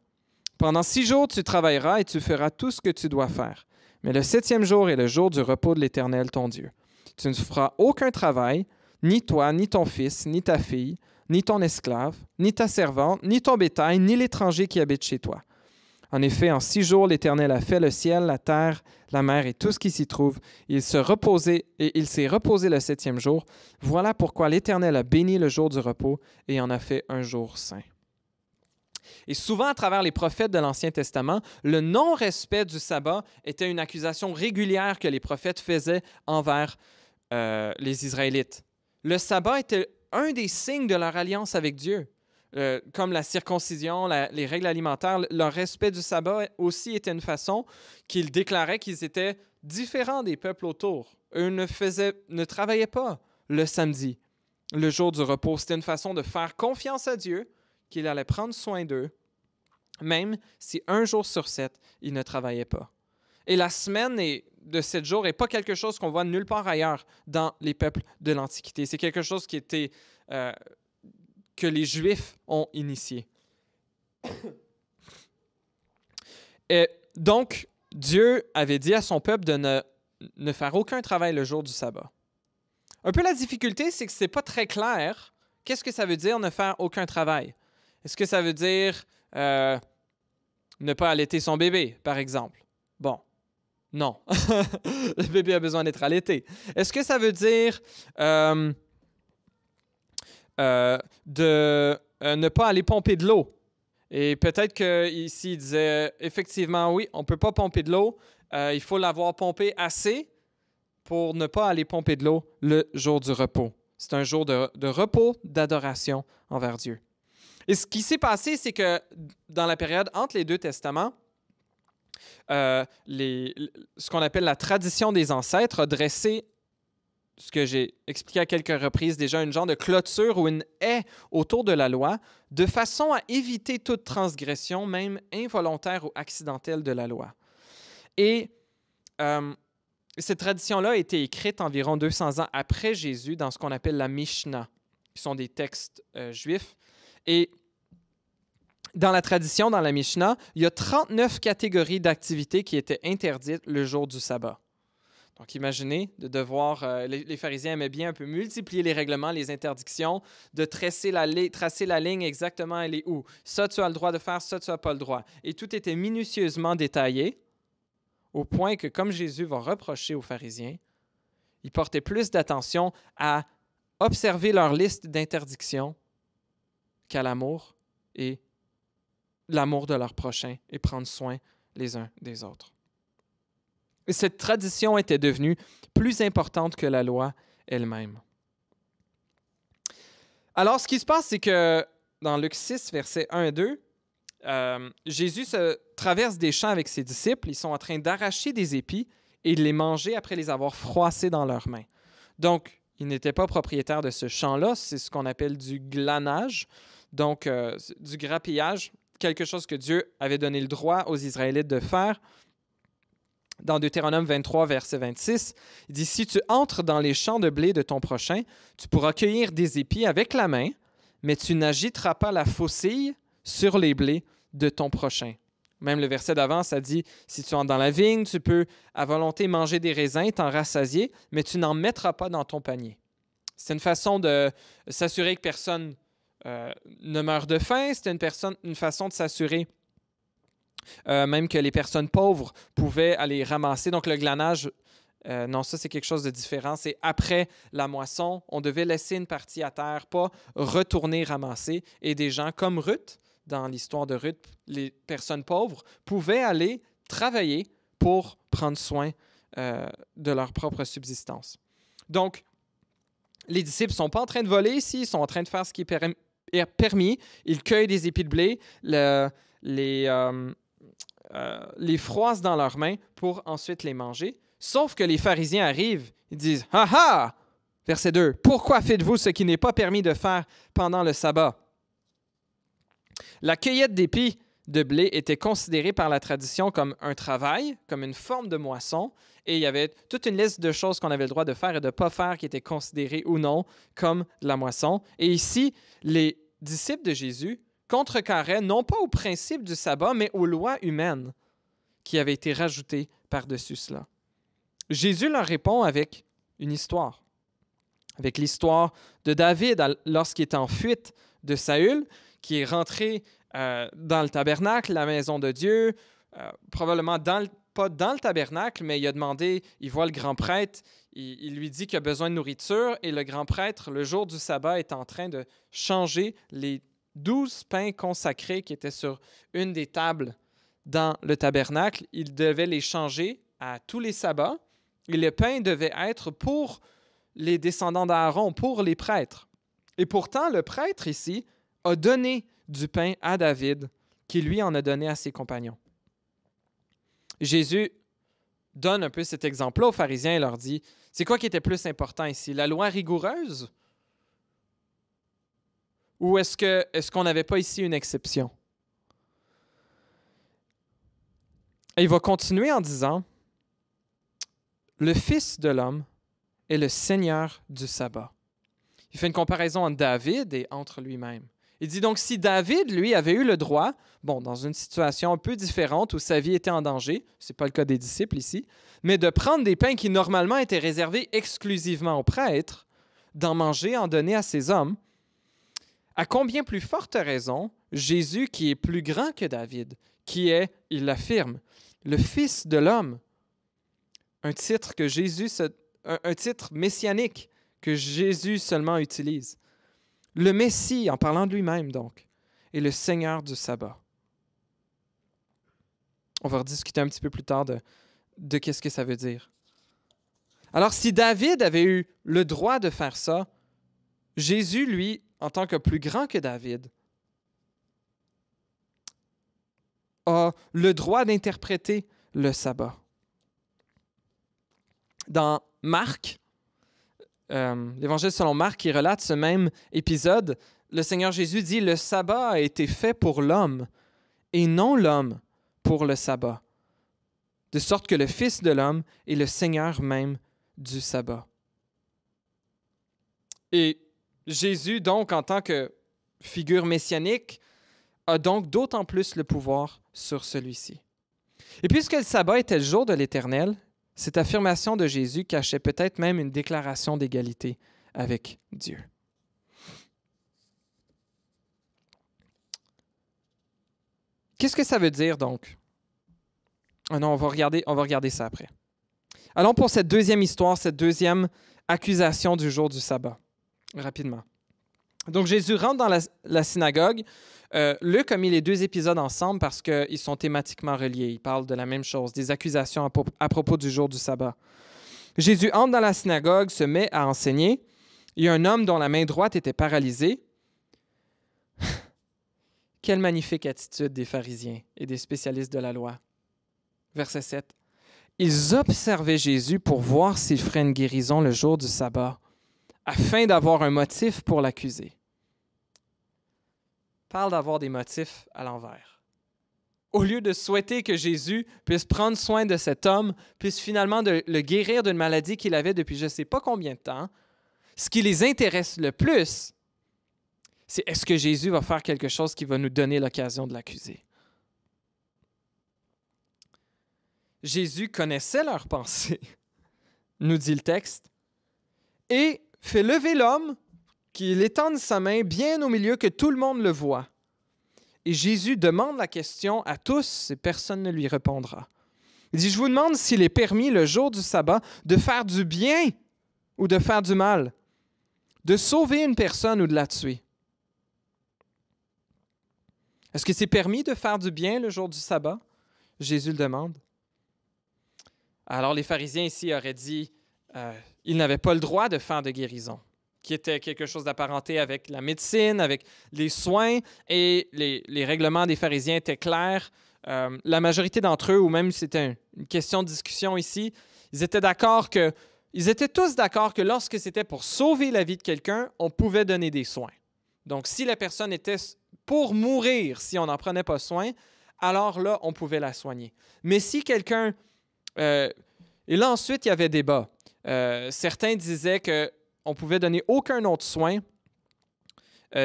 Pendant 6 jours, tu travailleras et tu feras tout ce que tu dois faire. Mais le 7e jour est le jour du repos de l'Éternel, ton Dieu. Tu ne feras aucun travail, ni toi, ni ton fils, ni ta fille, ni ton esclave, ni ta servante, ni ton bétail, ni l'étranger qui habite chez toi. En effet, en 6 jours, l'Éternel a fait le ciel, la terre, la mer et tout ce qui s'y trouve. Il s'est reposé le 7e jour. Voilà pourquoi l'Éternel a béni le jour du repos et en a fait un jour saint. » Et souvent, à travers les prophètes de l'Ancien Testament, le non-respect du sabbat était une accusation régulière que les prophètes faisaient envers les Israélites. Le sabbat était un des signes de leur alliance avec Dieu. Comme la circoncision, les règles alimentaires, leur respect du sabbat aussi était une façon qu'ils déclaraient qu'ils étaient différents des peuples autour. Eux ne travaillaient pas le samedi, le jour du repos. C'était une façon de faire confiance à Dieu, qu'il allait prendre soin d'eux, même si 1 jour sur 7, ils ne travaillaient pas. Et la semaine de 7 jours n'est pas quelque chose qu'on voit nulle part ailleurs dans les peuples de l'Antiquité. C'est quelque chose qui était... que les Juifs ont initié. Et donc, Dieu avait dit à son peuple de ne faire aucun travail le jour du sabbat. Un peu la difficulté, c'est que ce n'est pas très clair. Qu'est-ce que ça veut dire ne faire aucun travail? Est-ce que ça veut dire ne pas allaiter son bébé, par exemple? Bon, non. Le bébé a besoin d'être allaité. Est-ce que ça veut dire... de ne pas aller pomper de l'eau. Et peut-être qu'ici, il disait effectivement, oui, on ne peut pas pomper de l'eau. Il faut l'avoir pompé assez pour ne pas aller pomper de l'eau le jour du repos. C'est un jour de repos, d'adoration envers Dieu. Et ce qui s'est passé, c'est que dans la période entre les 2 testaments, ce qu'on appelle la tradition des ancêtres a dressé ce que j'ai expliqué à quelques reprises déjà, une genre de clôture ou une haie autour de la loi, de façon à éviter toute transgression, même involontaire ou accidentelle de la loi. Et cette tradition-là a été écrite environ 200 ans après Jésus dans ce qu'on appelle la Mishnah, qui sont des textes juifs. Et Dans la tradition, dans la Mishnah, il y a 39 catégories d'activités qui étaient interdites le jour du sabbat. Donc, imaginez de devoir, les pharisiens aimaient bien un peu multiplier les règlements, les interdictions, de tracer la ligne exactement elle est où. Ça, tu as le droit de faire, ça, tu n'as pas le droit. Et tout était minutieusement détaillé, au point que, comme Jésus va reprocher aux pharisiens, ils portaient plus d'attention à observer leur liste d'interdictions qu'à l'amour et l'amour de leur prochain et prendre soin les uns des autres. Et cette tradition était devenue plus importante que la loi elle-même. Alors, ce qui se passe, c'est que dans Luc 6, versets 1 et 2, Jésus traverse des champs avec ses disciples. Ils sont en train d'arracher des épis et de les manger après les avoir froissés dans leurs mains. Donc, ils n'étaient pas propriétaires de ce champ-là. C'est ce qu'on appelle du glanage, donc du grappillage, quelque chose que Dieu avait donné le droit aux Israélites de faire. Dans Deutéronome 23, verset 26, il dit « Si tu entres dans les champs de blé de ton prochain, tu pourras cueillir des épis avec la main, mais tu n'agiteras pas la faucille sur les blés de ton prochain. » Même le verset d'avant, ça dit « Si tu entres dans la vigne, tu peux à volonté manger des raisins et t'en rassasier, mais tu n'en mettras pas dans ton panier. » C'est une façon de s'assurer que personne ne meurt de faim. C'est une façon de s'assurer même que les personnes pauvres pouvaient aller ramasser. Donc, le glanage, non, ça, c'est quelque chose de différent. C'est après la moisson, on devait laisser une partie à terre, pas retourner ramasser. Et des gens comme Ruth, dans l'histoire de Ruth, les personnes pauvres, pouvaient aller travailler pour prendre soin de leur propre subsistance. Donc, les disciples ne sont pas en train de voler ici, ils sont en train de faire ce qui est permis. Ils cueillent des épis de blé, les froissent dans leurs mains pour ensuite les manger. Sauf que les pharisiens arrivent, ils disent « Ah ah! » Verset 2. « Pourquoi faites-vous ce qui n'est pas permis de faire pendant le sabbat? » La cueillette d'épis de blé était considérée par la tradition comme un travail, comme une forme de moisson, et il y avait toute une liste de choses qu'on avait le droit de faire et de ne pas faire qui étaient considérées ou non comme de la moisson. Et ici, les disciples de Jésus contrecarraient non pas au principe du sabbat, mais aux lois humaines qui avaient été rajoutées par-dessus cela. Jésus leur répond avec une histoire, avec l'histoire de David lorsqu'il est en fuite de Saül, qui est rentré dans le tabernacle, la maison de Dieu, probablement pas dans le tabernacle, mais il a demandé, il voit le grand prêtre, il lui dit qu'il a besoin de nourriture, et le grand prêtre, le jour du sabbat, est en train de changer les 12 pains consacrés qui étaient sur une des tables dans le tabernacle. Il devait les changer à tous les sabbats, et le pain devait être pour les descendants d'Aaron, pour les prêtres. Et pourtant, le prêtre ici a donné du pain à David, qui lui en a donné à ses compagnons. Jésus donne un peu cet exemple-là aux pharisiens et leur dit, c'est quoi qui était plus important ici, la loi rigoureuse? Ou est-ce qu'on n'avait pas ici une exception? Et il va continuer en disant, le Fils de l'homme est le Seigneur du sabbat. Il fait une comparaison entre David et entre lui-même. Il dit donc, si David, lui, avait eu le droit, dans une situation un peu différente où sa vie était en danger, ce n'est pas le cas des disciples ici, mais de prendre des pains qui normalement étaient réservés exclusivement aux prêtres, d'en manger, en donner à ces hommes, à combien plus forte raison, Jésus, qui est plus grand que David, qui est, il l'affirme, le Fils de l'homme, un titre messianique que Jésus seulement utilise. Le Messie, en parlant de lui-même donc, est le Seigneur du sabbat. On va rediscuter un petit peu plus tard de qu'est-ce que ça veut dire. Alors, si David avait eu le droit de faire ça, Jésus, lui, en tant que plus grand que David, a le droit d'interpréter le sabbat. Dans Marc, l'Évangile selon Marc qui relate ce même épisode, le Seigneur Jésus dit « Le sabbat a été fait pour l'homme et non l'homme pour le sabbat, de sorte que le Fils de l'homme est le Seigneur même du sabbat. » Et Jésus, donc, en tant que figure messianique, a donc d'autant plus le pouvoir sur celui-ci. Et puisque le sabbat était le jour de l'Éternel, cette affirmation de Jésus cachait peut-être même une déclaration d'égalité avec Dieu. Qu'est-ce que ça veut dire donc? Ah non, on va regarder ça après. Allons pour cette deuxième histoire, cette deuxième accusation du jour du sabbat, rapidement. Donc Jésus rentre dans la synagogue. Luc a mis les deux épisodes ensemble parce qu'ils sont thématiquement reliés. Ils parlent de la même chose, des accusations à propos du jour du sabbat. Jésus entre dans la synagogue, se met à enseigner. Il y a un homme dont la main droite était paralysée. Quelle magnifique attitude des pharisiens et des spécialistes de la loi. Verset 7. Ils observaient Jésus pour voir s'il ferait une guérison le jour du sabbat, afin d'avoir un motif pour l'accuser. Parle d'avoir des motifs à l'envers. Au lieu de souhaiter que Jésus puisse prendre soin de cet homme, puisse finalement le guérir d'une maladie qu'il avait depuis je ne sais pas combien de temps, ce qui les intéresse le plus, c'est est-ce que Jésus va faire quelque chose qui va nous donner l'occasion de l'accuser. Jésus connaissait leurs pensées, nous dit le texte, et fait lever l'homme, qu'il étende sa main bien au milieu, que tout le monde le voit. Et Jésus demande la question à tous et personne ne lui répondra. Il dit, je vous demande s'il est permis le jour du sabbat de faire du bien ou de faire du mal, de sauver une personne ou de la tuer. Est-ce que c'est permis de faire du bien le jour du sabbat? Jésus le demande. Alors les pharisiens ici auraient dit ils n'avaient pas le droit de faire de guérison, qui était quelque chose d'apparenté avec la médecine, avec les soins, et les règlements des pharisiens étaient clairs. La majorité d'entre eux, ou même c'était une question de discussion ici, ils étaient tous d'accord que lorsque c'était pour sauver la vie de quelqu'un, on pouvait donner des soins. Donc si la personne était pour mourir, si on n'en prenait pas soin, alors là, on pouvait la soigner. Mais si quelqu'un... et là, ensuite, il y avait débat. Certains disaient qu'on ne pouvait donner aucun autre soin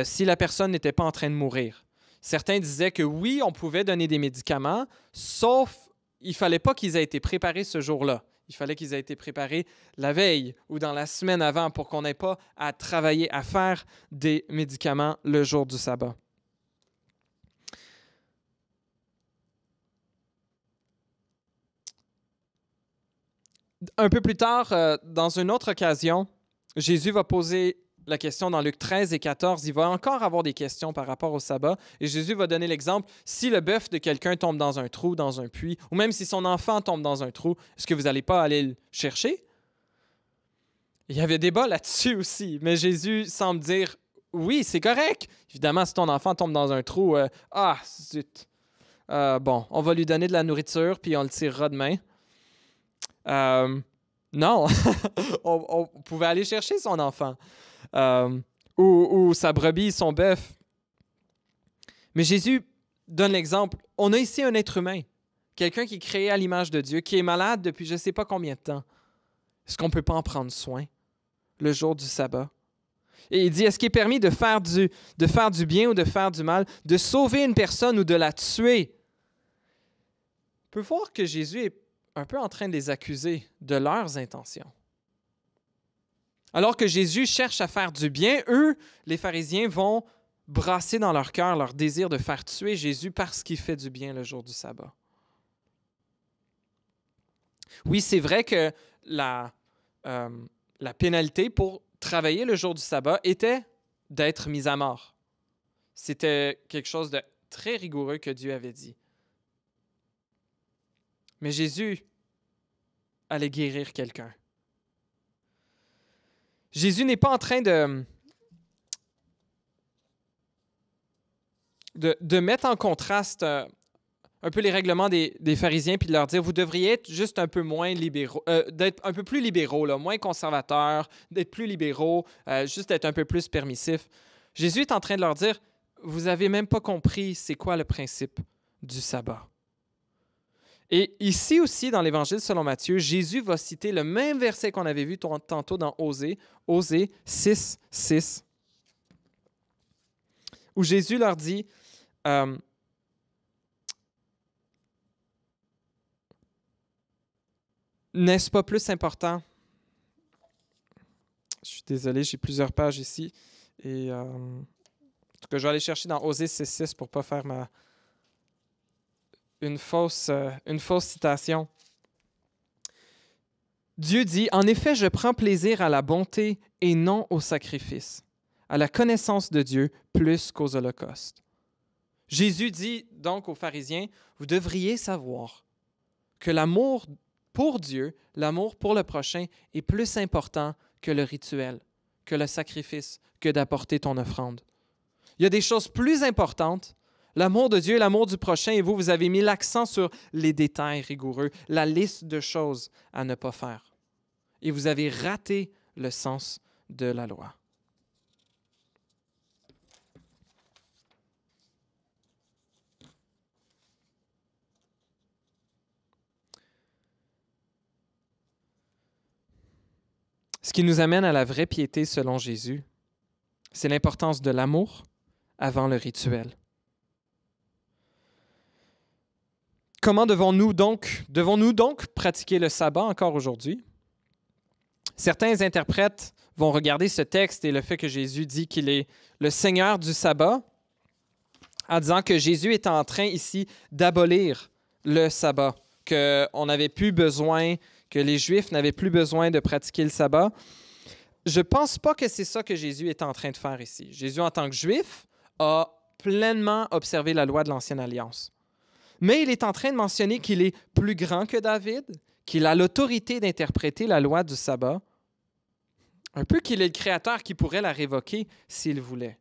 si la personne n'était pas en train de mourir. Certains disaient que oui, on pouvait donner des médicaments, sauf il ne fallait pas qu'ils aient été préparés ce jour-là. Il fallait qu'ils aient été préparés la veille ou dans la semaine avant pour qu'on n'ait pas à travailler, à faire des médicaments le jour du sabbat. Un peu plus tard, dans une autre occasion, Jésus va poser la question dans Luc 13 et 14. Il va encore avoir des questions par rapport au sabbat. Et Jésus va donner l'exemple, si le bœuf de quelqu'un tombe dans un trou, dans un puits, ou même si son enfant tombe dans un trou, est-ce que vous n'allez pas aller le chercher? Il y avait débat là-dessus aussi, mais Jésus semble dire, oui, c'est correct. Évidemment, si ton enfant tombe dans un trou, zut. Bon, on va lui donner de la nourriture, puis on le tirera demain. Non, on pouvait aller chercher son enfant ou sa brebis, son bœuf. Mais Jésus donne l'exemple. On a ici un être humain, quelqu'un qui est créé à l'image de Dieu, qui est malade depuis je ne sais pas combien de temps. Est-ce qu'on ne peut pas en prendre soin le jour du sabbat? Et il dit, est-ce qu'il est permis de faire du bien ou de faire du mal, de sauver une personne ou de la tuer? On peut voir que Jésus est un peu en train de les accuser de leurs intentions. Alors que Jésus cherche à faire du bien, eux, les pharisiens, vont brasser dans leur cœur leur désir de faire tuer Jésus parce qu'il fait du bien le jour du sabbat. Oui, c'est vrai que la pénalité pour travailler le jour du sabbat était d'être mis à mort. C'était quelque chose de très rigoureux que Dieu avait dit. Mais Jésus allait guérir quelqu'un. Jésus n'est pas en train de mettre en contraste un peu les règlements des pharisiens puis de leur dire, vous devriez être juste un peu moins libéraux, d'être un peu plus libéraux, là, moins conservateurs, d'être plus libéraux, juste d'être un peu plus permissifs. Jésus est en train de leur dire, vous n'avez même pas compris c'est quoi le principe du sabbat. Et ici aussi, dans l'Évangile selon Matthieu, Jésus va citer le même verset qu'on avait vu tantôt dans Osée 6, 6, où Jésus leur dit, Euh, N'est-ce pas plus important? Je suis désolé, j'ai plusieurs pages ici. Et en tout cas, je vais aller chercher dans Osée 6.6 pour ne pas faire une fausse citation. Dieu dit, « En effet, je prends plaisir à la bonté et non au sacrifice, à la connaissance de Dieu plus qu'aux holocaustes. » Jésus dit donc aux pharisiens, « Vous devriez savoir que l'amour pour Dieu, l'amour pour le prochain est plus important que le rituel, que le sacrifice, que d'apporter ton offrande. Il y a des choses plus importantes, l'amour de Dieu, l'amour du prochain, et vous avez mis l'accent sur les détails rigoureux, la liste de choses à ne pas faire. Et vous avez raté le sens de la loi. » Ce qui nous amène à la vraie piété selon Jésus, c'est l'importance de l'amour avant le rituel. Comment devons-nous donc pratiquer le sabbat encore aujourd'hui? Certains interprètes vont regarder ce texte et le fait que Jésus dit qu'il est le Seigneur du sabbat en disant que Jésus est en train ici d'abolir le sabbat, qu'on n'avait plus besoin, que les Juifs n'avaient plus besoin de pratiquer le sabbat. Je ne pense pas que c'est ça que Jésus est en train de faire ici. Jésus, en tant que Juif, a pleinement observé la loi de l'Ancienne Alliance. Mais il est en train de mentionner qu'il est plus grand que David, qu'il a l'autorité d'interpréter la loi du sabbat, un peu qu'il est le Créateur qui pourrait la révoquer s'il voulait.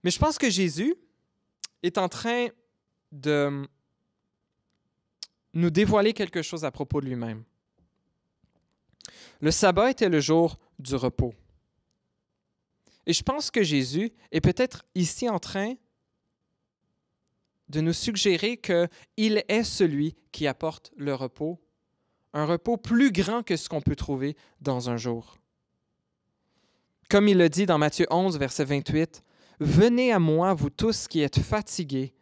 Mais je pense que Jésus est en train de nous dévoiler quelque chose à propos de lui-même. Le sabbat était le jour du repos. Et je pense que Jésus est peut-être ici en train de nous suggérer qu'il est celui qui apporte le repos, un repos plus grand que ce qu'on peut trouver dans un jour. Comme il le dit dans Matthieu 11, verset 28, « Venez à moi, vous tous qui êtes fatigués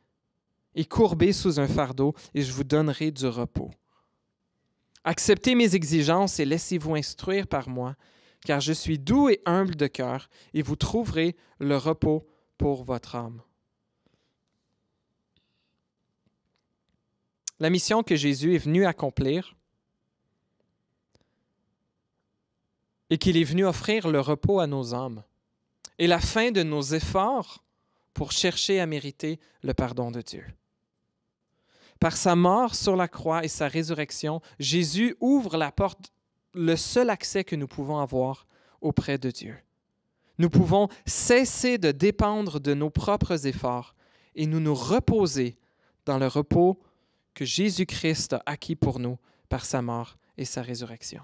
et courbés sous un fardeau, et je vous donnerai du repos. Acceptez mes exigences et laissez-vous instruire par moi, car je suis doux et humble de cœur, et vous trouverez le repos pour votre âme. » La mission que Jésus est venu accomplir et qu'il est venu offrir le repos à nos âmes et la fin de nos efforts pour chercher à mériter le pardon de Dieu. Par sa mort sur la croix et sa résurrection, Jésus ouvre la porte, le seul accès que nous pouvons avoir auprès de Dieu. Nous pouvons cesser de dépendre de nos propres efforts et nous reposer dans le repos que Jésus-Christ a acquis pour nous par sa mort et sa résurrection.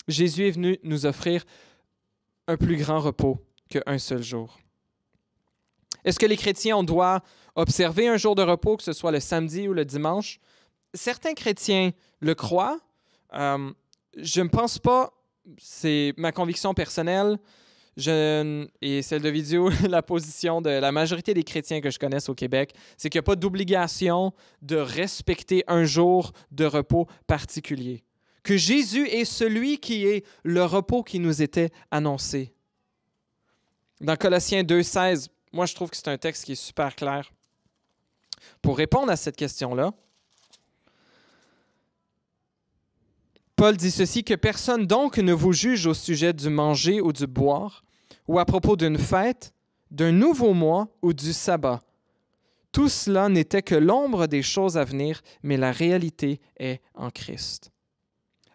Jésus est venu nous offrir un plus grand repos qu'un seul jour. Est-ce que les chrétiens, on doit observer un jour de repos, que ce soit le samedi ou le dimanche? Certains chrétiens le croient. Je ne pense pas, c'est ma conviction personnelle, et celle de vidéo, la position de la majorité des chrétiens que je connaisse au Québec, c'est qu'il n'y a pas d'obligation de respecter un jour de repos particulier. Que Jésus est celui qui est le repos qui nous était annoncé. Dans Colossiens 2,16, moi je trouve que c'est un texte qui est super clair. Pour répondre à cette question-là, Paul dit ceci, « Que personne donc ne vous juge au sujet du manger ou du boire, ou à propos d'une fête, d'un nouveau mois ou du sabbat. Tout cela n'était que l'ombre des choses à venir, mais la réalité est en Christ. »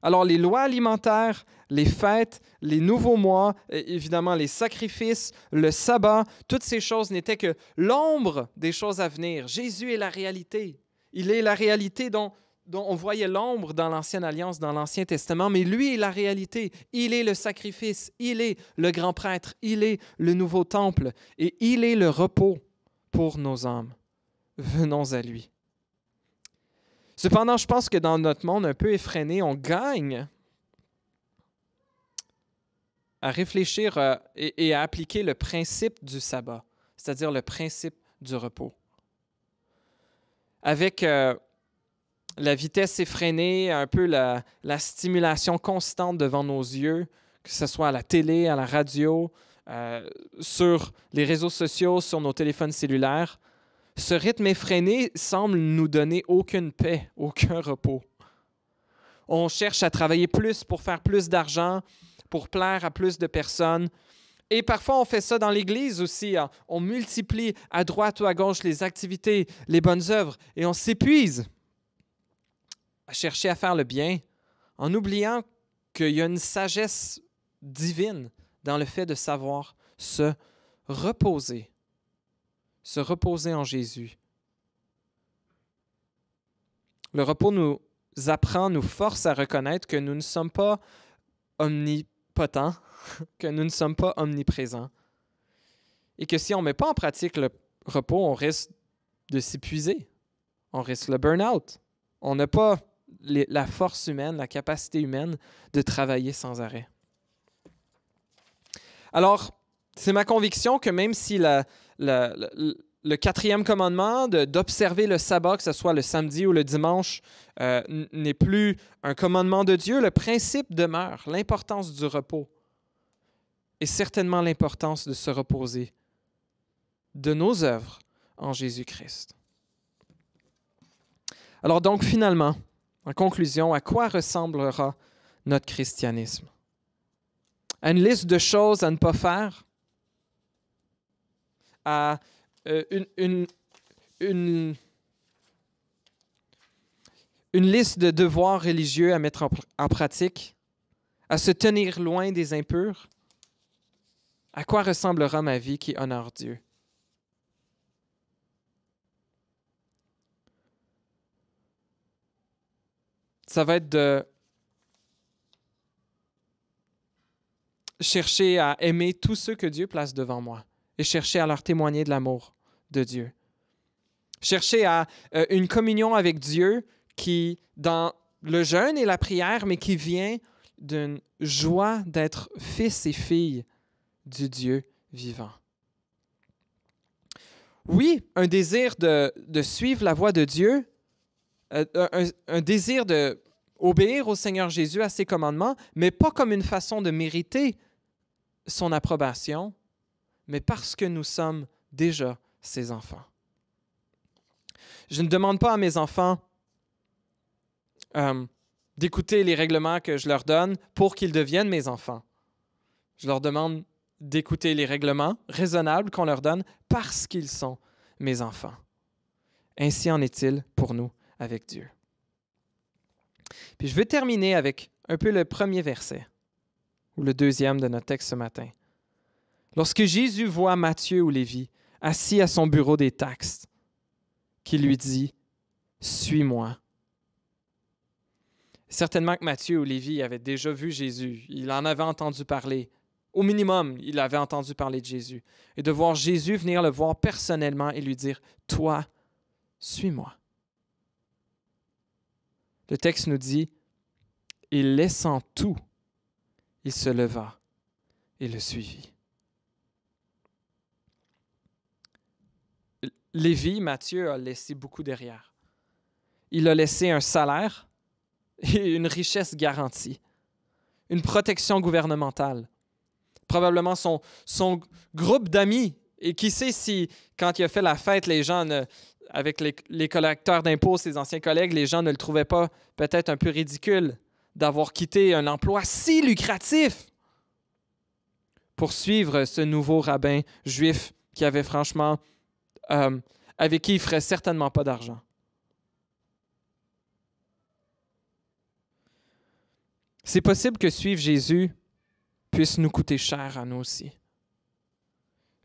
Alors les lois alimentaires, les fêtes, les nouveaux mois, évidemment les sacrifices, le sabbat, toutes ces choses n'étaient que l'ombre des choses à venir. Jésus est la réalité. Il est la réalité dont on voyait l'ombre dans l'Ancienne Alliance, dans l'Ancien Testament, mais lui est la réalité. Il est le sacrifice, il est le grand prêtre, il est le nouveau temple et il est le repos pour nos âmes. Venons à lui. Cependant, je pense que dans notre monde un peu effréné, on gagne à réfléchir et à appliquer le principe du sabbat, c'est-à-dire le principe du repos. Avec la vitesse effrénée, un peu la stimulation constante devant nos yeux, que ce soit à la télé, à la radio, sur les réseaux sociaux, sur nos téléphones cellulaires, ce rythme effréné semble nous donner aucune paix, aucun repos. On cherche à travailler plus pour faire plus d'argent, pour plaire à plus de personnes. Et parfois, on fait ça dans l'Église aussi. On multiplie à droite ou à gauche les activités, les bonnes œuvres, et on s'épuise à chercher à faire le bien en oubliant qu'il y a une sagesse divine dans le fait de savoir se reposer en Jésus. Le repos nous apprend, nous force à reconnaître que nous ne sommes pas omnipotents, que nous ne sommes pas omniprésents, et que si on ne met pas en pratique le repos, on risque de s'épuiser, on risque le burn-out. On n'a pas la force humaine, la capacité humaine de travailler sans arrêt. Alors, c'est ma conviction que même si le quatrième commandement d'observer le sabbat, que ce soit le samedi ou le dimanche, n'est plus un commandement de Dieu, le principe demeure, l'importance du repos et certainement l'importance de se reposer de nos œuvres en Jésus-Christ. Alors donc, finalement, en conclusion, à quoi ressemblera notre christianisme? À une liste de choses à ne pas faire? À une liste de devoirs religieux à mettre en pratique? À se tenir loin des impurs? À quoi ressemblera ma vie qui honore Dieu? Ça va être de chercher à aimer tous ceux que Dieu place devant moi et chercher à leur témoigner de l'amour de Dieu. Chercher à une communion avec Dieu qui, dans le jeûne et la prière, mais qui vient d'une joie d'être fils et fille du Dieu vivant. Oui, un désir de suivre la voie de Dieu, un désir d'obéir au Seigneur Jésus à ses commandements, mais pas comme une façon de mériter son approbation, mais parce que nous sommes déjà ses enfants. Je ne demande pas à mes enfants d'écouter les règlements que je leur donne pour qu'ils deviennent mes enfants. Je leur demande d'écouter les règlements raisonnables qu'on leur donne parce qu'ils sont mes enfants. Ainsi en est-il pour nous avec Dieu. Puis je veux terminer avec un peu le premier verset, ou le deuxième de notre texte ce matin. Lorsque Jésus voit Matthieu ou Lévi assis à son bureau des taxes, qui lui dit « Suis-moi ». Certainement que Matthieu ou Lévi avaient déjà vu Jésus. Il en avait entendu parler. Au minimum, il avait entendu parler de Jésus. Et de voir Jésus venir le voir personnellement et lui dire « Toi, suis-moi ». Le texte nous dit « Et laissant tout, il se leva et le suivit ». Lévi, Matthieu, a laissé beaucoup derrière. Il a laissé un salaire et une richesse garantie, une protection gouvernementale, probablement son groupe d'amis. Et qui sait si, quand il a fait la fête, les gens, avec les collecteurs d'impôts, ses anciens collègues, les gens ne le trouvaient pas peut-être un peu ridicule d'avoir quitté un emploi si lucratif pour suivre ce nouveau rabbin juif qui avait franchement, avec qui il ne ferait certainement pas d'argent. C'est possible que suivre Jésus puisse nous coûter cher à nous aussi.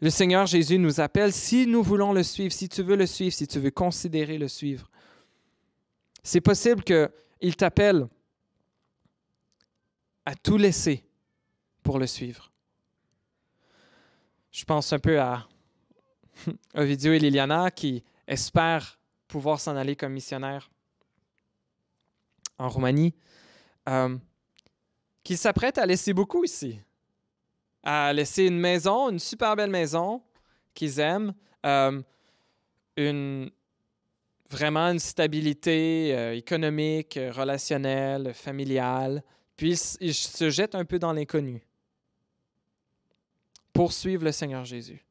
Le Seigneur Jésus nous appelle, si nous voulons le suivre, si tu veux le suivre, si tu veux considérer le suivre. C'est possible qu'il t'appelle à tout laisser pour le suivre. Je pense un peu à Ovidio et Liliana qui espèrent pouvoir s'en aller comme missionnaires en Roumanie, qui s'apprêtent à laisser beaucoup ici. à laisser une maison, une super belle maison qu'ils aiment, vraiment une stabilité économique, relationnelle, familiale. Puis ils se jettent un peu dans l'inconnu pour suivre le Seigneur Jésus.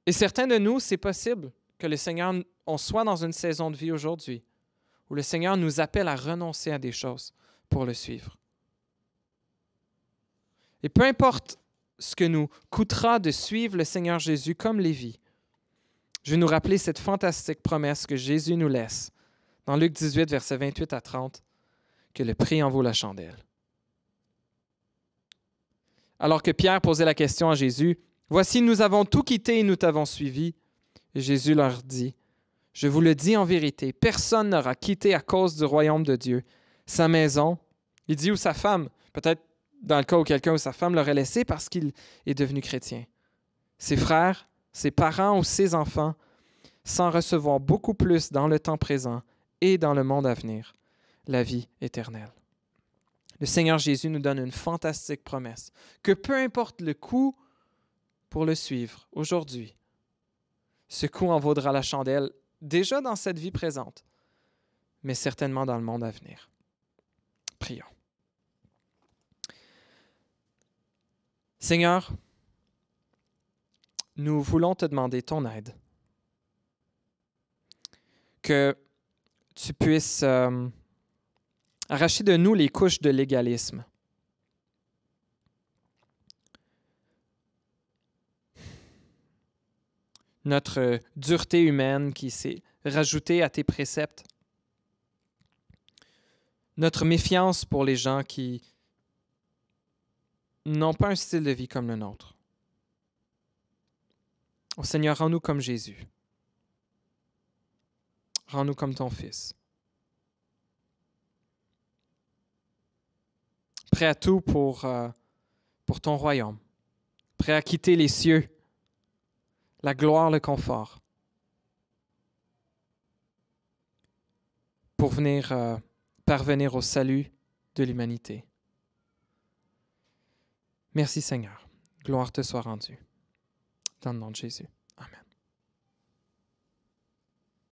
Et certains de nous, c'est possible que le Seigneur, on soit dans une saison de vie aujourd'hui où le Seigneur nous appelle à renoncer à des choses pour le suivre. Et peu importe ce que nous coûtera de suivre le Seigneur Jésus comme Lévi, je vais nous rappeler cette fantastique promesse que Jésus nous laisse dans Luc 18, versets 28 à 30, que le prix en vaut la chandelle. Alors que Pierre posait la question à Jésus, « Voici, nous avons tout quitté et nous t'avons suivi. » Et Jésus leur dit, « Je vous le dis en vérité, personne n'aura quitté à cause du royaume de Dieu sa maison. » Il dit, ou sa femme, peut-être dans le cas où quelqu'un ou sa femme l'aurait laissé parce qu'il est devenu chrétien. Ses frères, ses parents ou ses enfants, sans recevoir beaucoup plus dans le temps présent et dans le monde à venir, la vie éternelle. Le Seigneur Jésus nous donne une fantastique promesse, que peu importe le coût pour le suivre aujourd'hui, ce coût en vaudra la chandelle déjà dans cette vie présente, mais certainement dans le monde à venir. Prions. Seigneur, nous voulons te demander ton aide, que tu puisses arracher de nous les couches de légalisme. Notre dureté humaine qui s'est rajoutée à tes préceptes. Notre méfiance pour les gens qui n'ont pas un style de vie comme le nôtre. Oh Seigneur, rends-nous comme Jésus. Rends-nous comme ton Fils. Prêt à tout pour ton royaume. Prêt à quitter les cieux, la gloire, le confort, pour venir parvenir au salut de l'humanité. Merci Seigneur. Gloire te soit rendue. Dans le nom de Jésus.